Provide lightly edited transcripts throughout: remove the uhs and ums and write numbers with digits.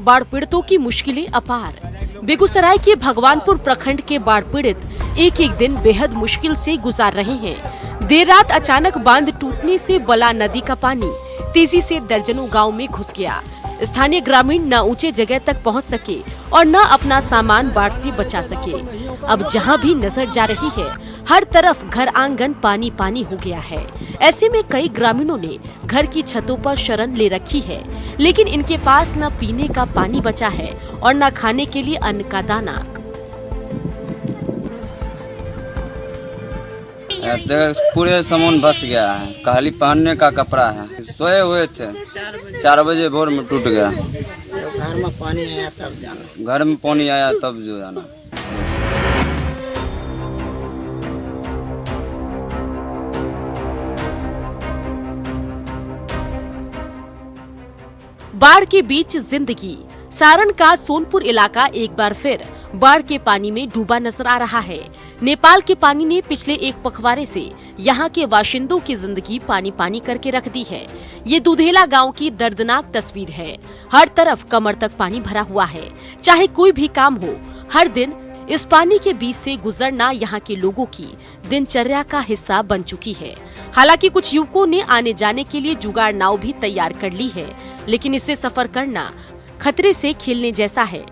बाढ़ पीड़ितों की मुश्किलें अपार। बेगूसराय के भगवानपुर प्रखंड के बाढ़ पीड़ित एक एक दिन बेहद मुश्किल से गुजार रहे हैं। देर रात अचानक बांध टूटने से बला नदी का पानी तेजी से दर्जनों गांव में घुस गया। स्थानीय ग्रामीण न ऊंचे जगह तक पहुंच सके और न अपना सामान बाढ़ से बचा सके। अब जहां भी नजर जा रही है, हर तरफ घर आंगन पानी पानी हो गया है। ऐसे में कई ग्रामीणों ने घर की छतों पर शरण ले रखी है, लेकिन इनके पास न पीने का पानी बचा है और न खाने के लिए अन्न का दाना। पूरे सामान बस गया है, खाली पहनने का कपड़ा है। सोए हुए थे, 4 बजे भोर में टूट गया। घर में पानी आया तब जाना। घर में पानी आया तब जो जाना। बाढ़ के बीच जिंदगी। सारण का सोनपुर इलाका एक बार फिर बाढ़ के पानी में डूबा नजर आ रहा है। नेपाल के पानी ने पिछले एक पखवाड़े से यहाँ के बाशिंदों की जिंदगी पानी पानी करके रख दी है। ये दुधेला गांव की दर्दनाक तस्वीर है। हर तरफ कमर तक पानी भरा हुआ है। चाहे कोई भी काम हो, हर दिन इस पानी के बीच से गुजरना यहाँ के लोगों की दिनचर्या का हिस्सा बन चुकी है। हालांकि कुछ युवकों ने आने जाने के लिए जुगाड़ नाव भी तैयार कर ली है, लेकिन इससे सफर करना खतरे से खेलने जैसा है।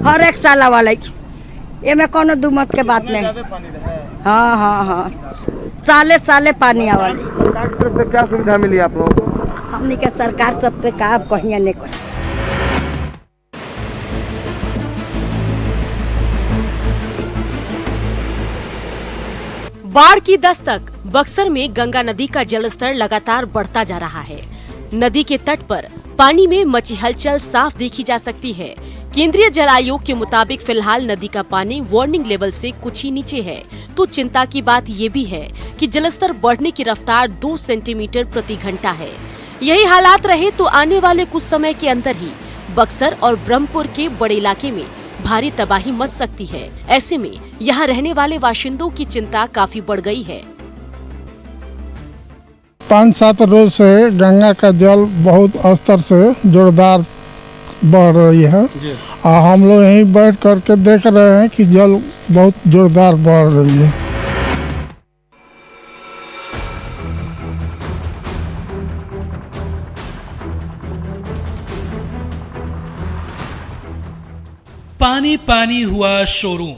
हर एक साल वाला ये में कोनो दुमत के बात नहीं। हाँ, साले साले पानी आवाली। सरकार की तरफ से क्या सुविधा मिली आप लोगों को? हमने के सरकार सब पे का कहीं नहीं कर। बाढ़ की दस्तक। बक्सर में गंगा नदी का जलस्तर लगातार बढ़ता जा रहा है। नदी के तट पर पानी में मची हलचल साफ देखी जा सकती है। केंद्रीय जल आयोग के मुताबिक फिलहाल नदी का पानी वार्निंग लेवल से कुछ ही नीचे है। तो चिंता की बात ये भी है कि जलस्तर बढ़ने की रफ्तार 2 सेंटीमीटर प्रति घंटा है। यही हालात रहे तो आने वाले कुछ समय के अंदर ही बक्सर और ब्रह्मपुर के बड़े इलाके में भारी तबाही मच सकती है। ऐसे में यहाँ रहने वाले बाशिंदों की चिंता काफी बढ़ गई है। 5-7 रोज से गंगा का जल बहुत स्तर से जोरदार बढ़ रही है और हम लोग यहीं बैठ करके देख रहे हैं कि जल बहुत जोरदार बढ़ रही है। पानी पानी हुआ शोरूम।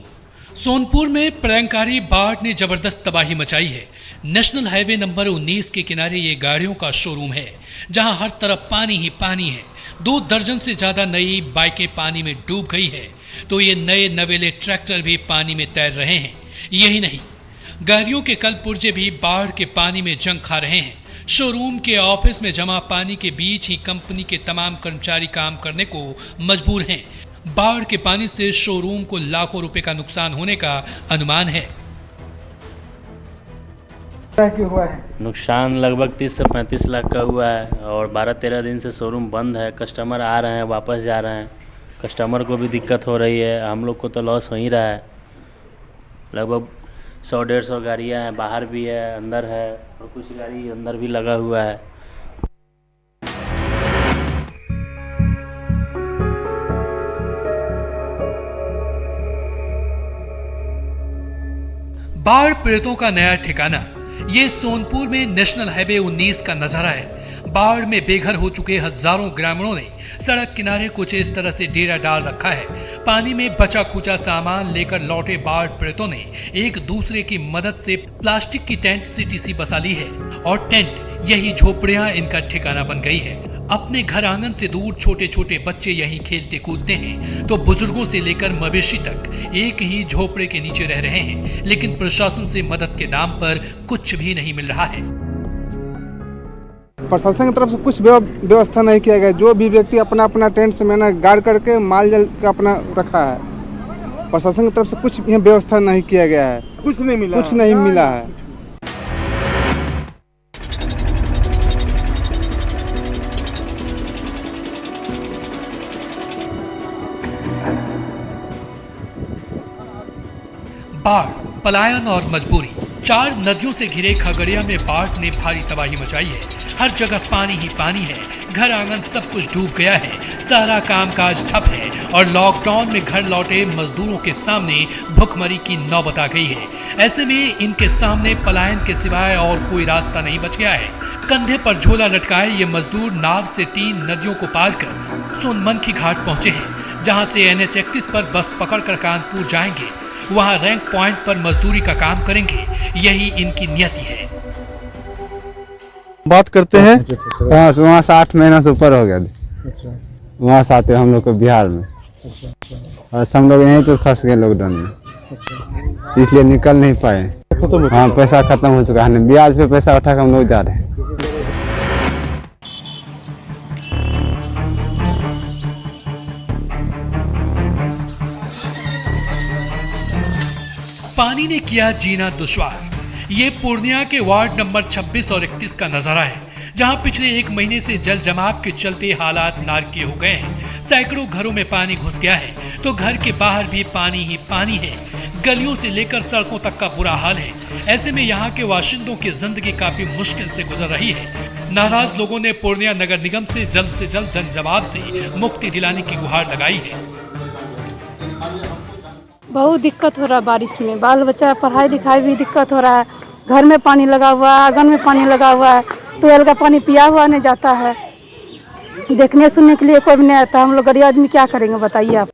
सोनपुर में प्रलयंकारी बाढ़ ने जबरदस्त तबाही मचाई है। नेशनल हाईवे नंबर 19 के किनारे ये गाड़ियों का शोरूम है, जहां हर तरफ पानी ही पानी है। 2 दर्जन से ज्यादा नई बाइकें पानी में डूब गई है, तो ये नए नवेले ट्रैक्टर भी पानी में तैर रहे हैं। यही नहीं, गाड़ियों के कल पुर्जे भी बाढ़ के पानी में जंग खा रहे हैं। शोरूम के ऑफिस में जमा पानी के बीच ही कंपनी के तमाम कर्मचारी काम करने को मजबूर हैं। बाढ़ के पानी से शोरूम को लाखों रुपए का नुकसान होने का अनुमान है। नुकसान लगभग 30 से 35 लाख का हुआ है और 12-13 दिन से शोरूम बंद है। कस्टमर आ रहे हैं, वापस जा रहे हैं। कस्टमर को भी दिक्कत हो रही है, हम लोग को तो लॉस हो ही रहा है। लगभग 100-150 गाड़ियाँ हैं, बाहर भी है, अंदर है और कुछ गाड़ी अंदर भी लगा हुआ है। बाढ़ पीड़ितों का नया ठिकाना। ये सोनपुर में नेशनल हाईवे 19 का नजारा है। बाढ़ में बेघर हो चुके हजारों ग्रामीणों ने सड़क किनारे कुछ इस तरह से डेरा डाल रखा है। पानी में बचा खुचा सामान लेकर लौटे बाढ़ पीड़ितों ने एक दूसरे की मदद से प्लास्टिक की टेंट सीटीसी बसा ली है और टेंट यही झोपड़ियां इनका ठिकाना बन गई है। अपने घर आंगन से दूर छोटे छोटे बच्चे यहीं खेलते कूदते हैं, तो बुजुर्गों से लेकर मवेशी तक एक ही झोपड़े के नीचे रह रहे हैं। लेकिन प्रशासन से मदद के नाम पर कुछ भी नहीं मिल रहा है। प्रशासन की तरफ से कुछ व्यवस्था नहीं किया गया। जो भी व्यक्ति अपना अपना टेंट से मैंने गाड़ करके माल जल का अपना रखा है। प्रशासन की तरफ से कुछ व्यवस्था नहीं किया गया है। कुछ नहीं मिला है। बाढ़, पलायन और मजबूरी। 4 नदियों से घिरे खगड़िया में बाढ़ ने भारी तबाही मचाई है। हर जगह पानी ही पानी है, घर आंगन सब कुछ डूब गया है, सारा कामकाज ठप है और लॉकडाउन में घर लौटे मजदूरों के सामने भुखमरी की नौबत आ गई है। ऐसे में इनके सामने पलायन के सिवाय और कोई रास्ता नहीं बच गया है। कंधे पर झोला लटकाए ये मजदूर नाव से 3 नदियों को पार कर सोनमनखी घाट पहुंचे हैं, जहां से NH 31 पर बस पकड़कर कानपुर जाएंगे। वहां रैंक पॉइंट पर मजदूरी का काम करेंगे, यही इनकी नियति है। बात करते हैं वहाँ से 8 महीना से ऊपर हो गया। वहाँ से आते हम लोग को बिहार में, और हम लोग यहीं पे फंस गए लॉकडाउन में, इसलिए निकल नहीं पाए। हाँ, पैसा खत्म हो चुका है, ब्याज पे पैसा उठा कर हम लोग जा रहे हैं। पानी ने किया जीना दुश्वार। ये पूर्णिया के वार्ड नंबर 26 और 31 का नजारा है, जहां पिछले 1 महीने से जल जमाव के चलते हालात नारकीय हो गए हैं। सैकड़ों घरों में पानी घुस गया है तो घर के बाहर भी पानी ही पानी है। गलियों से लेकर सड़कों तक का बुरा हाल है। ऐसे में यहाँ के बाशिंदों की जिंदगी काफी मुश्किल से गुजर रही है। नाराज लोगों ने पूर्णिया नगर निगम से जल्द जन जवाब से मुक्ति दिलाने की गुहार लगाई है। बहुत दिक्कत हो रहा है बारिश में, बाल बच्चा पढ़ाई लिखाई भी दिक्कत हो रहा है। घर में पानी लगा हुआ है, आंगन में पानी लगा हुआ है, ट्यूबवेल का पानी पिया हुआ नहीं जाता है। देखने सुनने के लिए कोई भी नहीं आता। हम लोग गरीब आदमी क्या करेंगे बताइए आप।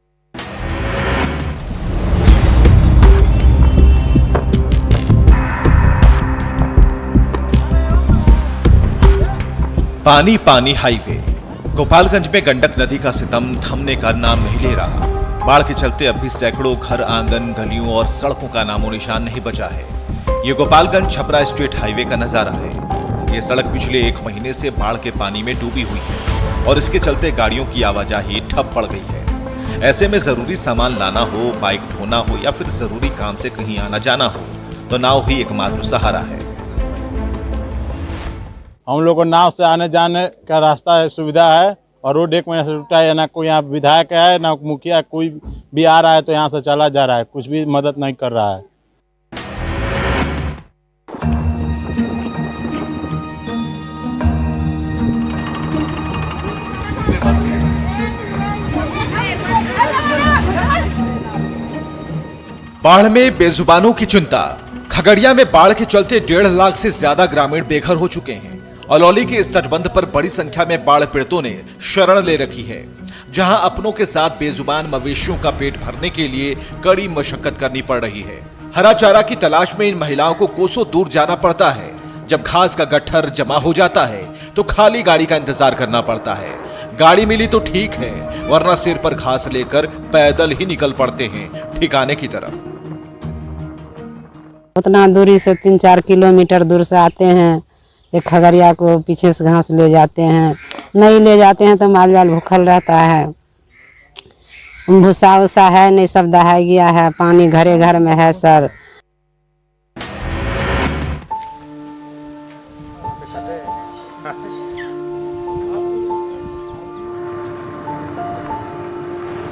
पानी पानी हाईवे। गोपालगंज में गंडक नदी का सितम थमने का नाम नहीं ले रहा। बाढ़ के चलते अब भी सैकड़ों घर, आंगन, गलियों और सड़कों का नामो निशान नहीं बचा है। ये गोपालगंज छपरा स्टेट हाईवे का नजारा है। ये सड़क पिछले 1 महीने से बाढ़ के पानी में डूबी हुई है और इसके चलते गाड़ियों की आवाजाही ठप पड़ गई है। ऐसे में जरूरी सामान लाना हो, बाइक ढोना हो या फिर जरूरी काम से कहीं आना जाना हो तो नाव ही एकमात्र सहारा है। हम लोग को नाव से आने जाने का रास्ता है, सुविधा है, और रोड 1 महीने से टूटा है। ना कोई यहाँ विधायक है, ना मुखिया, कोई भी आ रहा है तो यहाँ से चला जा रहा है, कुछ भी मदद नहीं कर रहा है। बाढ़ में बेजुबानों की चिंता। खगड़िया में बाढ़ के चलते 1.5 लाख से ज्यादा ग्रामीण बेघर हो चुके हैं। अलौली के इस तटबंध पर बड़ी संख्या में बाढ़ पीड़ितों ने शरण ले रखी है, जहां अपनों के साथ बेजुबान मवेशियों का पेट भरने के लिए कड़ी मशक्कत करनी पड़ रही है। हरा चारा की तलाश में इन महिलाओं को कोसों दूर जाना पड़ता है। जब घास का गट्ठर जमा हो जाता है तो खाली गाड़ी का इंतजार करना पड़ता है। गाड़ी मिली तो ठीक है, वरना सिर पर घास लेकर पैदल ही निकल पड़ते हैं ठिकाने की तरफ। उतना दूरी से 3-4 किलोमीटर दूर से आते हैं। एक खगड़िया को पीछे से घास ले जाते हैं, नहीं ले जाते हैं तो माल जाल भूखल रहता है। भूसा उसा है नहीं, सब दहा गया है। पानी घरे घर में है सर।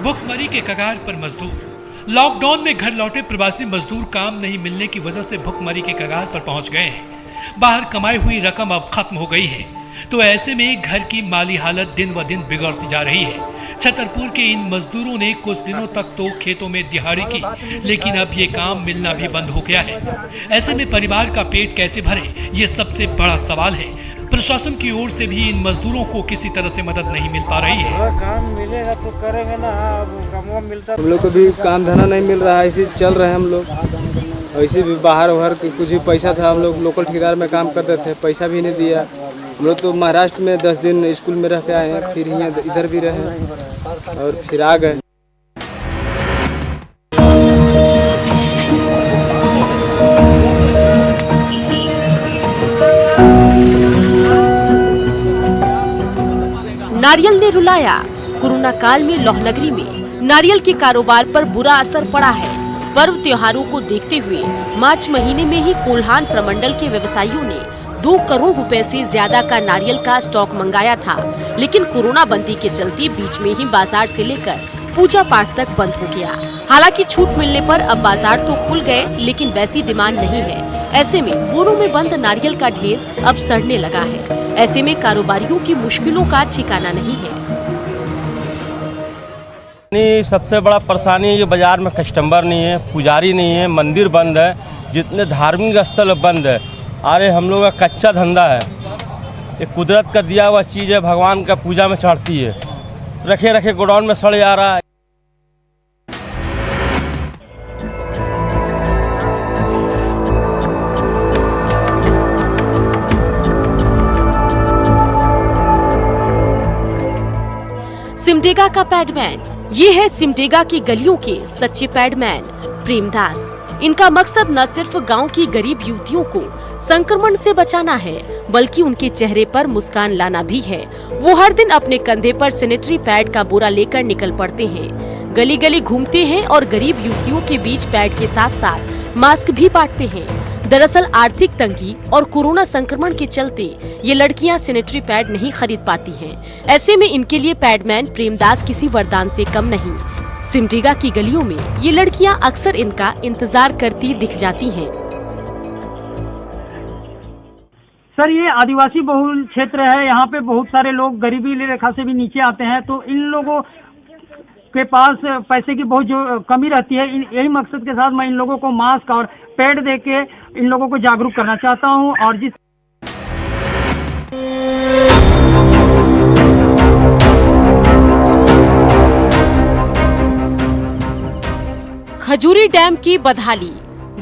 भुखमरी के कगार पर मजदूर। लॉकडाउन में घर लौटे प्रवासी मजदूर काम नहीं मिलने की वजह से भुखमरी के कगार पर पहुंच गए हैं। बाहर कमाई हुई रकम अब खत्म हो गई है, तो ऐसे में घर की माली हालत दिन व दिन बिगड़ती जा रही है। छतरपुर के इन मजदूरों ने कुछ दिनों तक तो खेतों में दिहाड़ी की, लेकिन अब ये काम मिलना भी बंद हो गया है। ऐसे में परिवार का पेट कैसे भरे, ये सबसे बड़ा सवाल है। प्रशासन की ओर से भी इन मजदूरों को किसी तरह से मदद नहीं मिल पा रही है। काम मिलेगा तो करेंगे ना, काम मिलता। हम लोग को भी काम धंधा नहीं मिल रहा है, ऐसे चल रहे हैं हम लोग। ऐसे भी बाहर उहर कुछ भी पैसा था, हम लोग लोकल ठेकेदार में काम करते थे, पैसा भी नहीं दिया। हम लोग तो महाराष्ट्र में 10 दिन स्कूल में रह के आए हैं, फिर यहाँ इधर भी रहे और फिर आ गए। नारियल ने रुलाया। कोरोना काल में लौहनगरी में नारियल के कारोबार पर बुरा असर पड़ा है। पर्व त्योहारों को देखते हुए मार्च महीने में ही कोल्हान प्रमंडल के व्यवसायियों ने 2 करोड़ रुपए से ज्यादा का नारियल का स्टॉक मंगाया था, लेकिन कोरोना बंदी के चलते बीच में ही बाजार से लेकर पूजा पाठ तक बंद हो गया। हालांकि छूट मिलने पर अब बाजार तो खुल गए, लेकिन वैसी डिमांड नहीं है। ऐसे में बोरों में बंद नारियल का ढेर अब सड़ने लगा है। ऐसे में कारोबारियों की मुश्किलों का ठिकाना नहीं है। सबसे बड़ा परेशानी है कि बाजार में कस्टमर नहीं है, पुजारी नहीं है, मंदिर बंद है, जितने धार्मिक स्थल बंद है। अरे हम लोग का कच्चा धंधा है, ये कुदरत का दिया हुआ चीज़ है, भगवान का पूजा में चढ़ती है, रखे रखे गोडाउन में सड़ जा रहा है। सिमडेगा का पैडमैन, ये है सिमडेगा की गलियों के सच्चे पैडमैन प्रेमदास। इनका मकसद न सिर्फ गांव की गरीब युवतियों को संक्रमण से बचाना है, बल्कि उनके चेहरे पर मुस्कान लाना भी है। वो हर दिन अपने कंधे पर सैनिटरी पैड का बोरा लेकर निकल पड़ते हैं, गली गली घूमते हैं और गरीब युवतियों के बीच पैड के साथ साथ मास्क भी बांटते हैं। दरअसल आर्थिक तंगी और कोरोना संक्रमण के चलते ये लड़कियां सैनिटरी पैड नहीं खरीद पाती हैं। ऐसे में इनके लिए पैडमैन प्रेमदास किसी वरदान से कम नहीं। सिमडेगा की गलियों में ये लड़कियां अक्सर इनका इंतजार करती दिख जाती हैं। सर, ये आदिवासी बहुल क्षेत्र है, यहाँ पे बहुत सारे लोग गरीबी रेखा से भी नीचे आते हैं, तो इन लोगों के पास पैसे की बहुत जो कमी रहती है, यही मकसद के साथ मैं इन लोगों को मास्क और पैड देके इन लोगों को जागरूक करना चाहता हूँ। और जिस खजूरी डैम की बदहाली,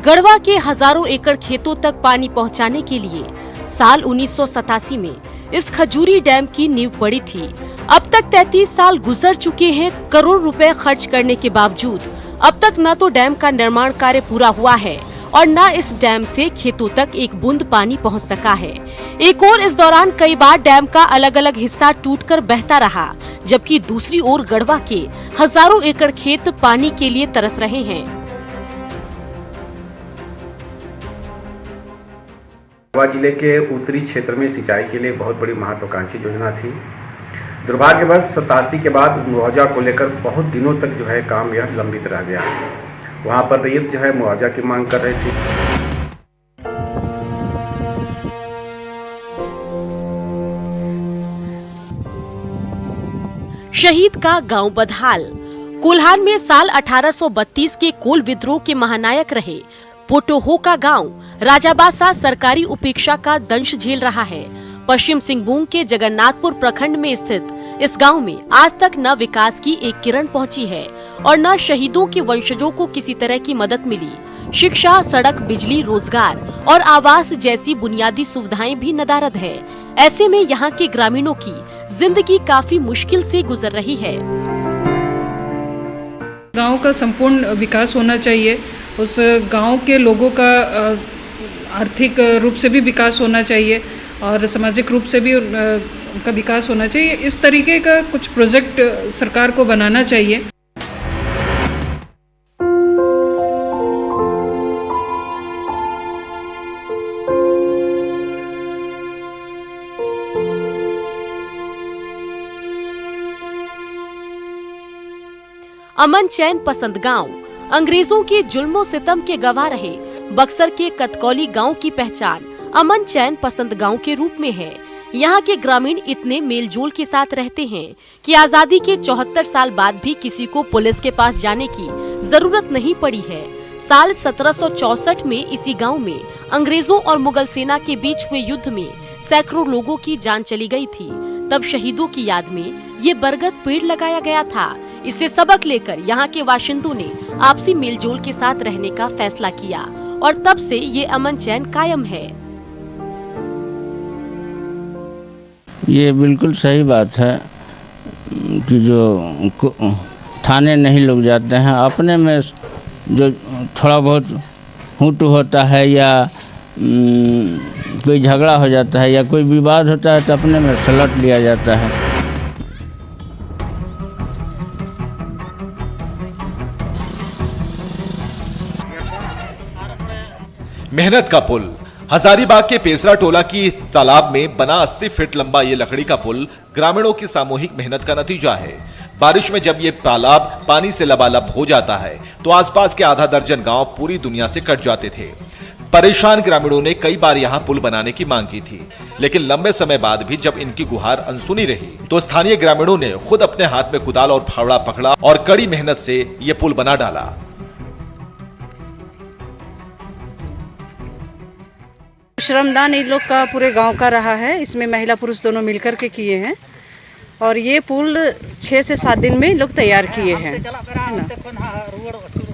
गढ़वा के हजारों एकड़ खेतों तक पानी पहुंचाने के लिए साल 1987 में इस खजूरी डैम की नींव पड़ी थी। अब तक 33 साल गुजर चुके हैं। करोड़ रुपए खर्च करने के बावजूद अब तक न तो डैम का निर्माण कार्य पूरा हुआ है और न इस डैम से खेतों तक एक बूंद पानी पहुंच सका है। एक और इस दौरान कई बार डैम का अलग अलग हिस्सा टूटकर बहता रहा, जबकि दूसरी ओर गढ़वा के हजारों एकड़ खेत पानी के लिए तरस रहे हैं। गढ़वा जिले के उत्तरी क्षेत्र में सिंचाई के लिए बहुत बड़ी महत्वाकांक्षी योजना थी। दुर्भाग्यवश 87 के बाद मुआवजा को लेकर बहुत दिनों तक जो है काम यह लंबित रह गया। वहाँ पर रैयत जो है मुआवजा की मांग कर रही थी। शहीद का गांव बदहाल। कोल्हान में साल 1832 के कोल विद्रोह के महानायक रहे पोटोहो का गांव राजाबासा सरकारी उपेक्षा का दंश झेल रहा है। पश्चिम सिंहभूम के जगन्नाथपुर प्रखंड में स्थित इस गांव में आज तक न विकास की एक किरण पहुंची है और न शहीदों के वंशजों को किसी तरह की मदद मिली। शिक्षा, सड़क, बिजली, रोजगार और आवास जैसी बुनियादी सुविधाएं भी नदारद है। ऐसे में यहाँ के ग्रामीणों की जिंदगी काफी मुश्किल से गुजर रही है। गांव का संपूर्ण विकास होना चाहिए, उस गांव के लोगों का आर्थिक रूप से भी विकास होना चाहिए और सामाजिक रूप से भी उनका विकास होना चाहिए। इस तरीके का कुछ प्रोजेक्ट सरकार को बनाना चाहिए। अमन चैन पसंद गांव अंग्रेजों के जुल्मों सितम के गवाह रहे बक्सर के कतकौली गांव की पहचान अमन चैन पसंद गांव के रूप में है। यहाँ के ग्रामीण इतने मेलजोल के साथ रहते हैं कि आजादी के 74 साल बाद भी किसी को पुलिस के पास जाने की जरूरत नहीं पड़ी है। साल 1764 में इसी गांव में अंग्रेजों और मुगल सेना के बीच हुए युद्ध में सैकड़ों लोगों की जान चली गई थी। तब शहीदों की याद में ये बरगद पेड़ लगाया गया था। इससे सबक लेकर यहाँ के बाशिंदों ने आपसी मेलजोल के साथ रहने का फैसला किया और तब से ये अमन चैन कायम है। ये बिल्कुल सही बात है कि जो थाने नहीं लोग जाते हैं, अपने में जो थोड़ा बहुत हुट होता है या कोई झगड़ा हो जाता है या कोई विवाद होता है तो अपने में सलट लिया जाता है। मेहनत का पुल। हजारीबाग के पेसरा टोला की तालाब में बना 80 फीट लंबा ये लकड़ी का पुल ग्रामीणों की सामूहिक मेहनत का नतीजा है। बारिश में जब ये तालाब पानी से लबालब हो जाता है तो आसपास के आधा दर्जन गांव पूरी दुनिया से कट जाते थे। परेशान ग्रामीणों ने कई बार यहाँ पुल बनाने की मांग की थी, लेकिन लंबे समय बाद भी जब इनकी गुहार अनसुनी रही तो स्थानीय ग्रामीणों ने खुद अपने हाथ में कुदाल और फावड़ा पकड़ा और कड़ी मेहनत से ये पुल बना डाला। श्रमदान इन लोग का पूरे गांव का रहा है। इसमें महिला पुरुष दोनों मिलकर के किए हैं और ये पुल 6 से 7 दिन में इन लोग तैयार किए हैं।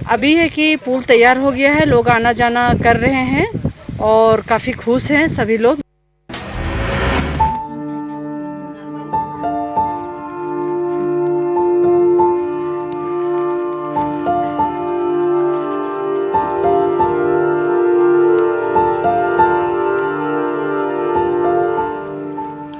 अभी है कि पुल तैयार हो गया है, लोग आना जाना कर रहे हैं और काफ़ी खुश हैं सभी लोग।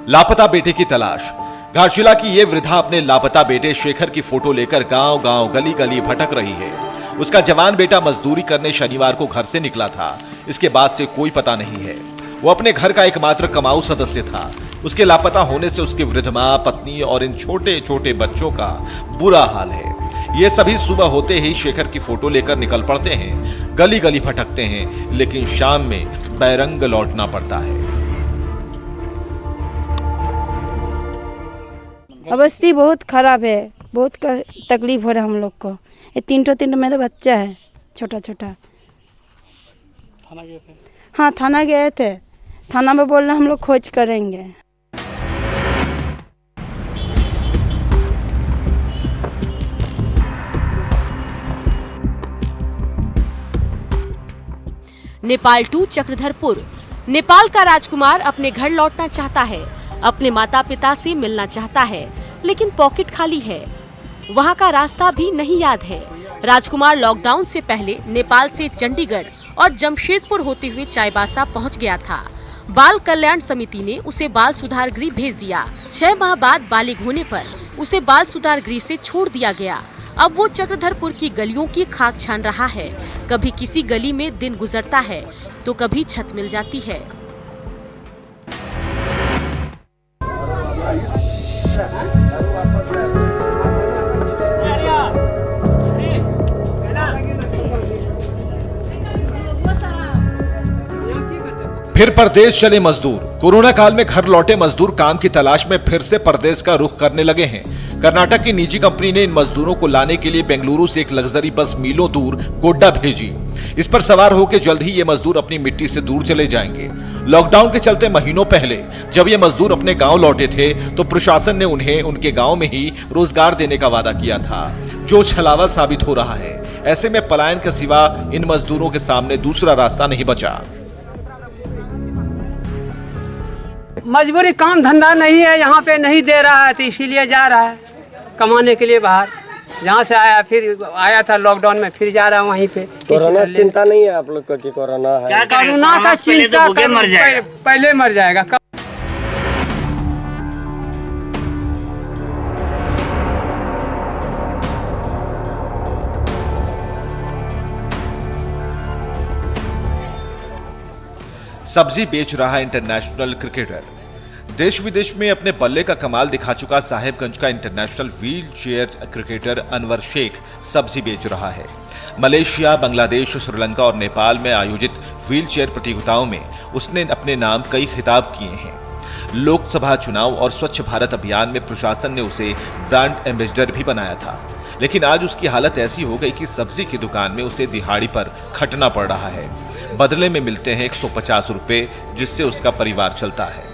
लापता बेटे की तलाश। घाटशिला की ये वृद्धा अपने लापता बेटे शेखर की फोटो लेकर गांव-गांव, गली-गली भटक रही है। उसका जवान बेटा मजदूरी करने शनिवार को घर से निकला था। इसके बाद से कोई पता नहीं है। वो अपने घर का एकमात्र कमाऊ सदस्य था। उसके लापता होने से उसकी वृद्ध मां, पत्नी और इन छोटे-छोटे बच्चों का बुरा हाल है। ये सभी सुबह होते ही शेखर की फोटो लेकर निकल पड़ते हैं, गली-गली भटकते हैं, लेकिन शाम में बैरंग लौटना पड़ता है। अवस्था बहुत खराब है, बहुत तकलीफ हो रहा है हम लोग को। ये तीन मेरा बच्चा है, छोटा छोटा। थाना गए थे? हाँ, थाना गए थे। थाना में बोल रहे हम लोग खोज करेंगे। नेपाल टू चक्रधरपुर। नेपाल का राजकुमार अपने घर लौटना चाहता है, अपने माता पिता से मिलना चाहता है, लेकिन पॉकेट खाली है। वहाँ का रास्ता भी नहीं याद है। राजकुमार लॉकडाउन से पहले नेपाल से चंडीगढ़ और जमशेदपुर होते हुए चाईबासा पहुँच गया था। बाल कल्याण समिति ने उसे बाल सुधार गृह भेज दिया। 6 माह बाद बालिग होने पर उसे बाल सुधार गृह से छोड़ दिया गया। अब वो चक्रधरपुर की गलियों की खाक छान रहा है। कभी किसी गली में दिन गुजरता है तो कभी छत मिल जाती है। फिर परदेश चले मजदूर। कोरोना काल में घर लौटे मजदूर काम की तलाश में फिर से परदेश का रुख करने लगे हैं। कर्नाटक की निजी कंपनी ने इन मजदूरों को लाने के लिए बेंगलुरु से एक लग्जरी बस मीलों दूर गोड्डा भेजी। इस पर सवार होकर जल्द ही ये मजदूर अपनी मिट्टी से दूर चले जाएंगे। लॉकडाउन के चलते महीनों पहले जब ये मजदूर अपने गांव लौटे थे तो प्रशासन ने उन्हें उनके गांव में ही रोजगार देने का वादा किया था, जो छलावा साबित हो रहा है। ऐसे में पलायन के सिवा इन मजदूरों के सामने दूसरा रास्ता नहीं बचा। मजबूरी, काम धंधा नहीं है, यहाँ पे नहीं दे रहा है तो इसीलिए जा रहा है कमाने के लिए बाहर। जहाँ से आया फिर आया था लॉकडाउन में, फिर जा रहा है वहीं पे। कोरोना चिंता नहीं है आप लोग को कि कोरोना है? कोरोना का चिंता पहले मर जाएगा। सब्जी बेच रहा इंटरनेशनल क्रिकेटर। देश विदेश में अपने बल्ले का कमाल दिखा चुका साहिबगंज का international wheelchair cricketer Anwar Sheikh सब्जी बेच रहा है। मलेशिया, बांग्लादेश, श्रीलंका और नेपाल में आयोजित व्हील चेयर प्रतियोगिताओं में उसने अपने नाम कई खिताब किए हैं। लोकसभा चुनाव और स्वच्छ भारत अभियान में प्रशासन ने उसे ब्रांड एम्बेसडर भी बनाया था, लेकिन आज उसकी हालत ऐसी हो गई कि सब्जी की दुकान में उसे दिहाड़ी पर खटना पड़ रहा है। बदले में मिलते हैं 150 रुपए, जिससे उसका परिवार चलता है।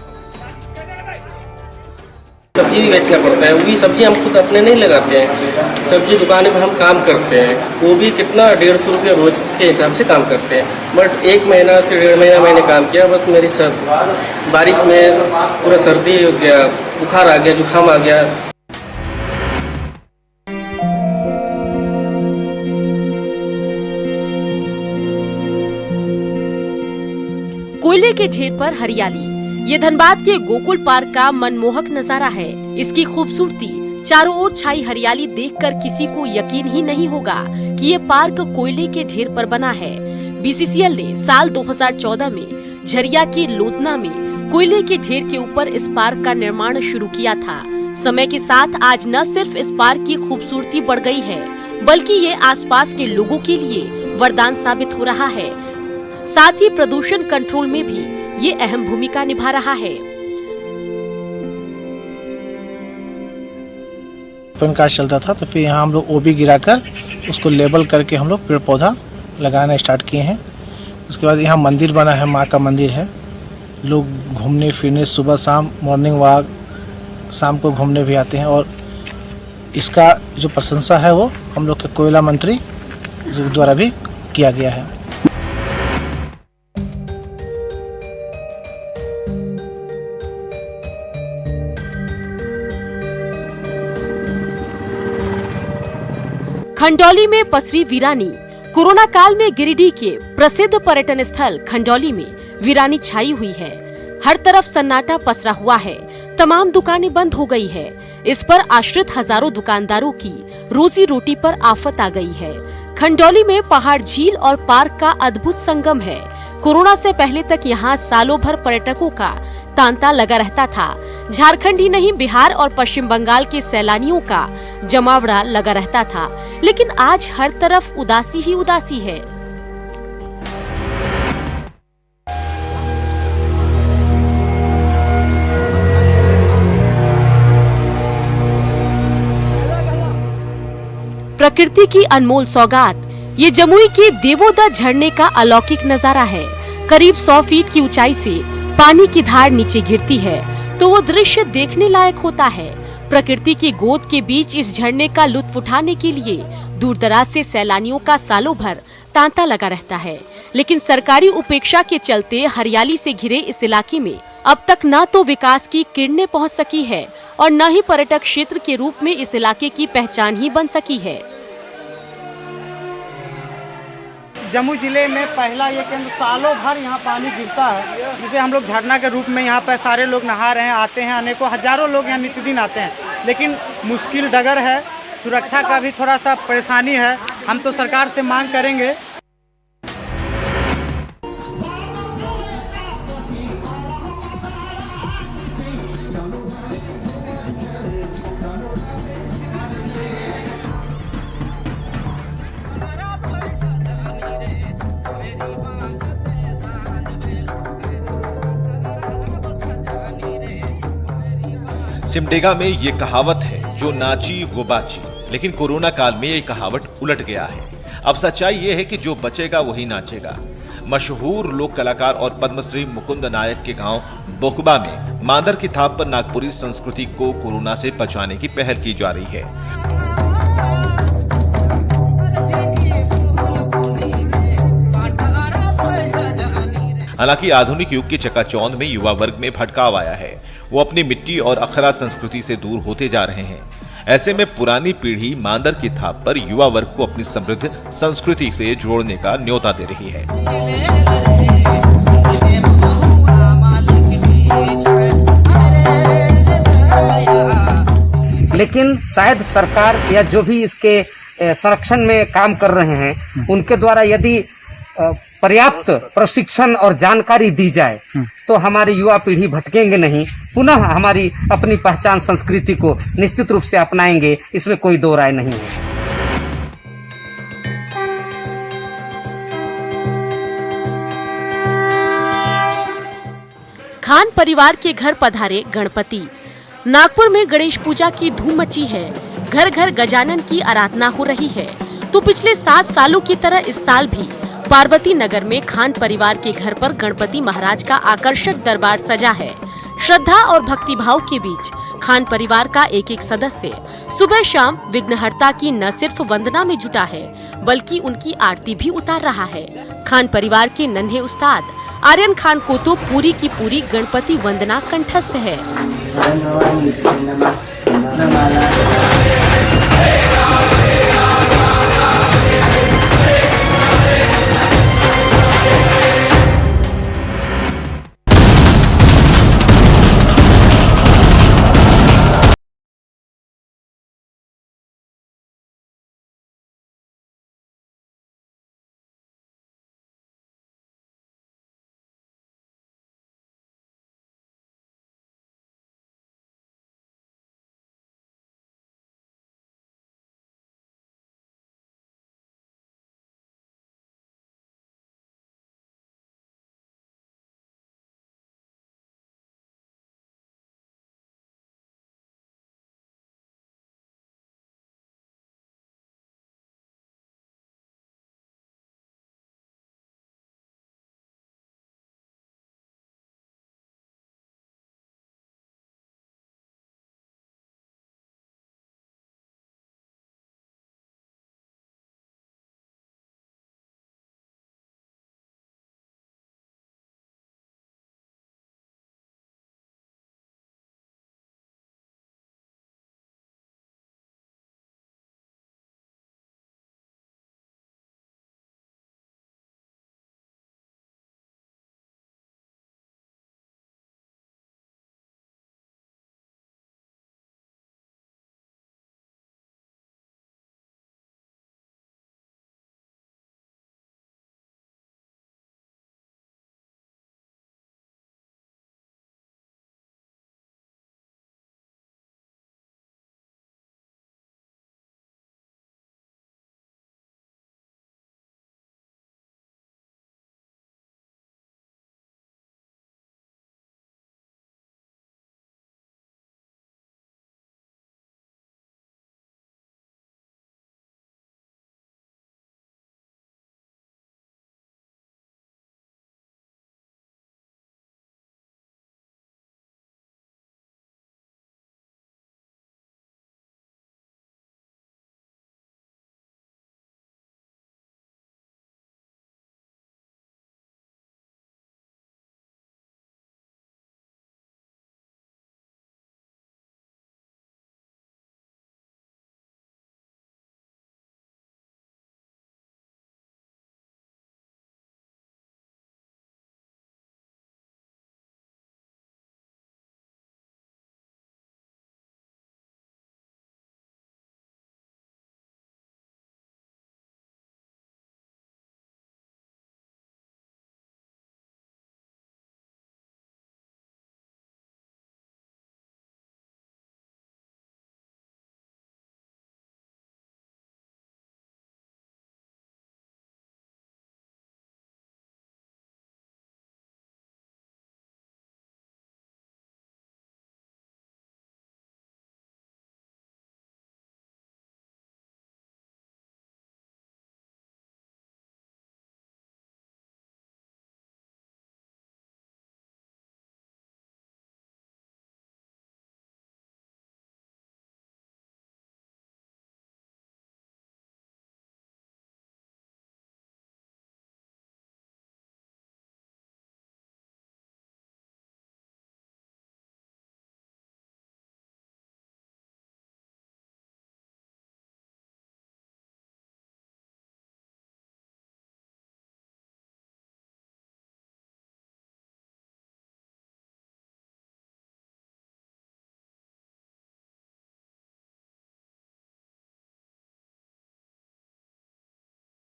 सब्जी भी बेचना पड़ता है। वही सब्जी हम खुद अपने नहीं लगाते हैं, सब्जी दुकान में हम काम करते हैं। वो भी कितना 150 रुपये रोज के हिसाब से काम करते हैं। बट 1 महीना से 1.5 महीना मैंने काम किया। बस मेरी बारिश में पूरा सर्दी हो गया, बुखार आ गया, जुकाम आ गया। कोयले के ढेर पर हरियाली। ये धनबाद के गोकुल पार्क का मनमोहक नजारा है। इसकी खूबसूरती, चारों ओर छाई हरियाली देखकर किसी को यकीन ही नहीं होगा कि ये पार्क कोयले के ढेर पर बना है। बीसीसीएल ने साल 2014 में झरिया के लोतना में कोयले के ढेर के ऊपर इस पार्क का निर्माण शुरू किया था। समय के साथ आज न सिर्फ इस पार्क की खूबसूरती बढ़ गई है, बल्कि ये आसपास के लोगों के लिए वरदान साबित हो रहा है। साथ ही प्रदूषण कंट्रोल में भी ये अहम भूमिका निभा रहा है। पैन कार्ड चलता था तो फिर यहाँ हम लोग ओबी गिराकर उसको लेबल करके हम लोग पेड़ पौधा लगाना स्टार्ट किए हैं। उसके बाद यहाँ मंदिर बना है, माँ का मंदिर है। लोग घूमने फिरने सुबह शाम मॉर्निंग वॉक शाम को घूमने भी आते हैं और इसका जो प्रशंसा है वो हम लोग के कोयला मंत्री द्वारा भी किया गया है। खंडौली में पसरी वीरानी। कोरोना काल में गिरिडीह के प्रसिद्ध पर्यटन स्थल खंडौली में वीरानी छाई हुई है। हर तरफ सन्नाटा पसरा हुआ है, तमाम दुकानें बंद हो गई है। इस पर आश्रित हजारों दुकानदारों की रोजी रोटी पर आफत आ गई है। खंडौली में पहाड़, झील और पार्क का अद्भुत संगम है। कोरोना से पहले तक यहाँ सालों भर पर्यटकों का तांता लगा रहता था। झारखंड ही नहीं, बिहार और पश्चिम बंगाल के सैलानियों का जमावड़ा लगा रहता था। लेकिन आज हर तरफ उदासी ही उदासी है। प्रकृति की अनमोल सौगात ये जमुई के देवोदा झरने का अलौकिक नजारा है। करीब 100 फीट की ऊंचाई से पानी की धार नीचे गिरती है तो वो दृश्य देखने लायक होता है। प्रकृति की गोद के बीच इस झरने का लुत्फ उठाने के लिए दूर दराज से सैलानियों का सालों भर तांता लगा रहता है। लेकिन सरकारी उपेक्षा के चलते हरियाली से घिरे इस इलाके में अब तक न तो विकास की किरणें पहुंच सकी है और न ही पर्यटक क्षेत्र के रूप में इस इलाके की पहचान ही बन सकी है। जमुई जिले में पहला ये केंद्र, सालों भर यहाँ पानी गिरता है जिसे हम लोग झरना के रूप में यहाँ पर सारे लोग नहा रहे हैं, आते हैं, अनेकों हजारों लोग यहाँ नित्यदिन आते हैं। लेकिन मुश्किल डगर है, सुरक्षा का भी थोड़ा सा परेशानी है। हम तो सरकार से मांग करेंगे। सिमडेगा में ये कहावत है, जो नाची वो बाची। लेकिन कोरोना काल में ये कहावत उलट गया है। अब सच्चाई ये है कि जो बचेगा वही नाचेगा। मशहूर लोक कलाकार और पद्मश्री मुकुंद नायक के गांव बोकबा में मांदर की थाप पर नागपुरी संस्कृति को कोरोना से बचाने की पहल की जा रही है। हालांकि आधुनिक युग की चकाचौंध में युवा वर्ग में भटकाव आया है। वो अपनी मिट्टी और अखरा संस्कृति से दूर होते जा रहे हैं। ऐसे में पुरानी पीढ़ी मांदर की थाप पर युवा वर्ग को अपनी समृद्ध संस्कृति से जोड़ने का न्योता दे रही है। लेकिन शायद सरकार या जो भी इसके संरक्षण में काम कर रहे हैं उनके द्वारा यदि पर्याप्त प्रशिक्षण और जानकारी दी जाए तो हमारी युवा पीढ़ी भटकेंगे नहीं, पुनः हमारी अपनी पहचान संस्कृति को निश्चित रूप से अपनाएंगे। इसमें कोई दो राय नहीं है। खान परिवार के घर पधारे गणपति। नागपुर में गणेश पूजा की धूम मची है। घर घर गजानन की आराधना हो रही है। तो पिछले 7 सालों की तरह इस साल भी पार्वती नगर में खान परिवार के घर पर गणपति महाराज का आकर्षक दरबार सजा है। श्रद्धा और भक्तिभाव के बीच खान परिवार का एक एक सदस्य सुबह शाम विघ्नहर्ता की न सिर्फ वंदना में जुटा है बल्कि उनकी आरती भी उतार रहा है। खान परिवार के नन्हे उस्ताद आर्यन खान को तो पूरी की पूरी गणपति वंदना कंठस्थ है।